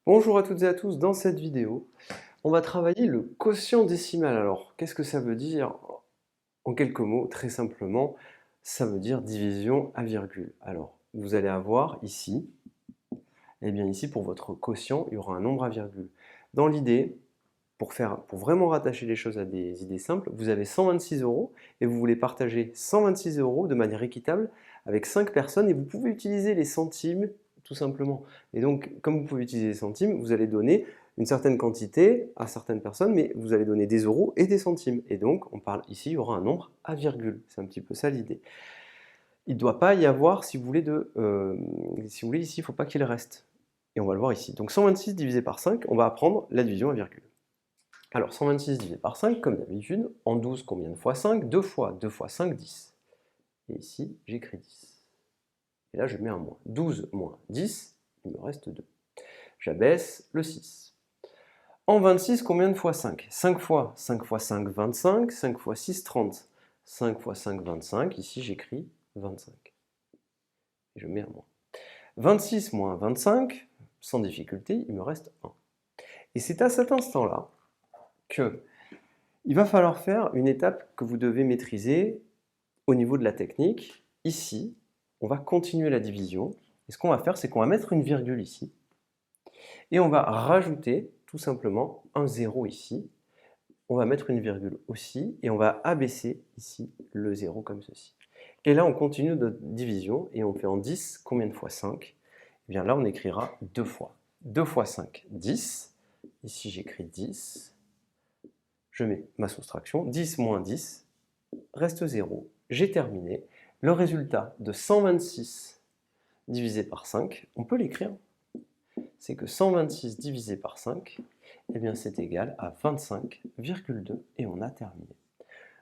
Bonjour à toutes et à tous, dans cette vidéo, on va travailler le quotient décimal. Alors, qu'est-ce que ça veut dire? En quelques mots, très simplement, ça veut dire division à virgule. Alors, vous allez avoir ici, eh bien ici pour votre quotient, il y aura un nombre à virgule. Dans l'idée, pour vraiment rattacher les choses à des idées simples, vous avez 126 € et vous voulez partager 126 € de manière équitable avec 5 personnes et vous pouvez utiliser les centimes tout simplement. Et donc, comme vous pouvez utiliser les centimes, vous allez donner une certaine quantité à certaines personnes, mais vous allez donner des euros et des centimes. Et donc, on parle ici, il y aura un nombre à virgule. C'est un petit peu ça l'idée. Il ne doit pas y avoir, si vous voulez, ici, il ne faut pas qu'il reste. Et on va le voir ici. Donc 126 divisé par 5, on va apprendre la division à virgule. Alors 126 divisé par 5, comme d'habitude, en 12, combien de fois 5? 2 fois 2 fois 5, 10. Et ici, j'écris 10. Et là, je mets un moins. 12 moins 10, il me reste 2. J'abaisse le 6. En 26, combien de fois 5? 5 fois 5 fois 5, 25. 5 fois 6, 30. 5 fois 5, 25. Ici, j'écris 25. Et je mets un moins. 26 moins 25, sans difficulté, il me reste 1. Et c'est à cet instant-là que il va falloir faire une étape que vous devez maîtriser au niveau de la technique. Ici, on va continuer la division. Et ce qu'on va faire, c'est qu'on va mettre une virgule ici. Et on va rajouter tout simplement un 0 ici. On va mettre une virgule aussi. Et on va abaisser ici le 0 comme ceci. Et là, on continue notre division. Et on fait en 10, combien de fois 5? Eh bien là, on écrira 2 fois. 2 fois 5, 10. Ici, j'écris 10. Je mets ma soustraction, 10 moins 10, reste 0. J'ai terminé. Le résultat de 126 divisé par 5, on peut l'écrire. C'est que 126 divisé par 5, eh bien c'est égal à 25,2 et on a terminé.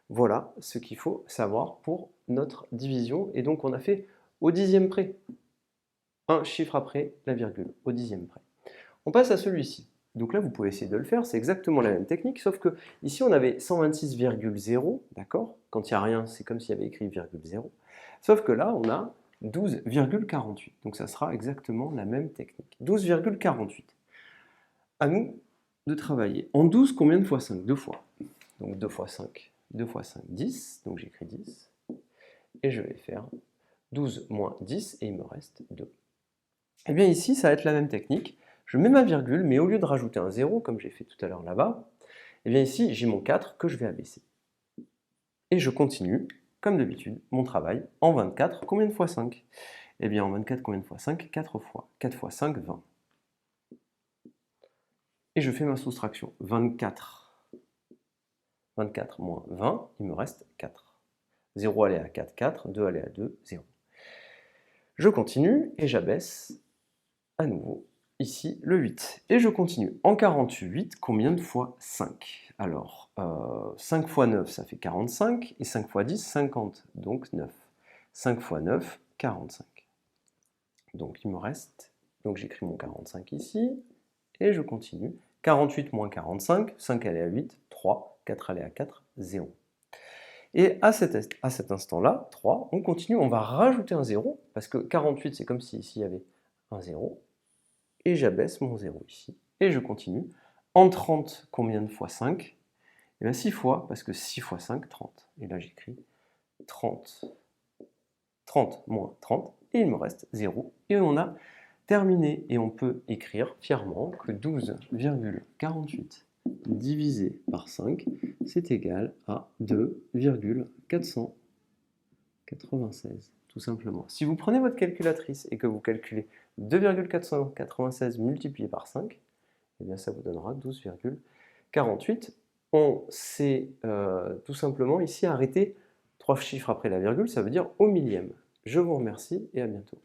Voilà ce qu'il faut savoir pour notre division. Et donc on a fait au dixième près. Un chiffre après la virgule, au dixième près. On passe à celui-ci. Donc là, vous pouvez essayer de le faire, c'est exactement la même technique, sauf que ici, on avait 126,0, d'accord? Quand il n'y a rien, c'est comme s'il y avait écrit virgule 0. Sauf que là, on a 12,48. Donc ça sera exactement la même technique. 12,48. À nous de travailler. En 12, combien de fois 5? 2 fois. Donc 2 fois 5, 2 fois 5, 10. Donc j'écris 10. Et je vais faire 12 moins 10 et il me reste 2. Eh bien ici, ça va être la même technique. Je mets ma virgule, mais au lieu de rajouter un 0, comme j'ai fait tout à l'heure là-bas, eh bien ici, j'ai mon 4 que je vais abaisser. Et je continue, comme d'habitude, mon travail en 24. Combien de fois 5? Eh bien en 24, combien de fois 5? 4 fois. 4 fois 5, 20. Et je fais ma soustraction. 24. 24 moins 20, il me reste 4. 0 allait à 4, 4. 2 allait à 2, 0. Je continue et j'abaisse à nouveau ici le 8. Et je continue. En 48, combien de fois 5? Alors, 5 fois 9, ça fait 45. Et 5 fois 10, 50. Donc 9. 5 fois 9, 45. Donc il me reste, donc j'écris mon 45 ici. Et je continue. 48 moins 45, 5 allait à 8, 3. 4 allait à 4, 0. Et à cet instant-là, 3, on continue, on va rajouter un 0, parce que 48, c'est comme si ici il y avait un 0. Et j'abaisse mon 0 ici, et je continue. En 30, combien de fois 5? Eh bien 6 fois, parce que 6 fois 5, 30. Et là j'écris 30. 30 moins 30, et il me reste 0. Et on a terminé. Et on peut écrire fièrement que 12,48 divisé par 5, c'est égal à 2,496, tout simplement. Si vous prenez votre calculatrice et que vous calculez 2,496 multiplié par 5, eh bien ça vous donnera 12,48. On s'est tout simplement ici arrêté 3 chiffres après la virgule, ça veut dire au millième. Je vous remercie et à bientôt.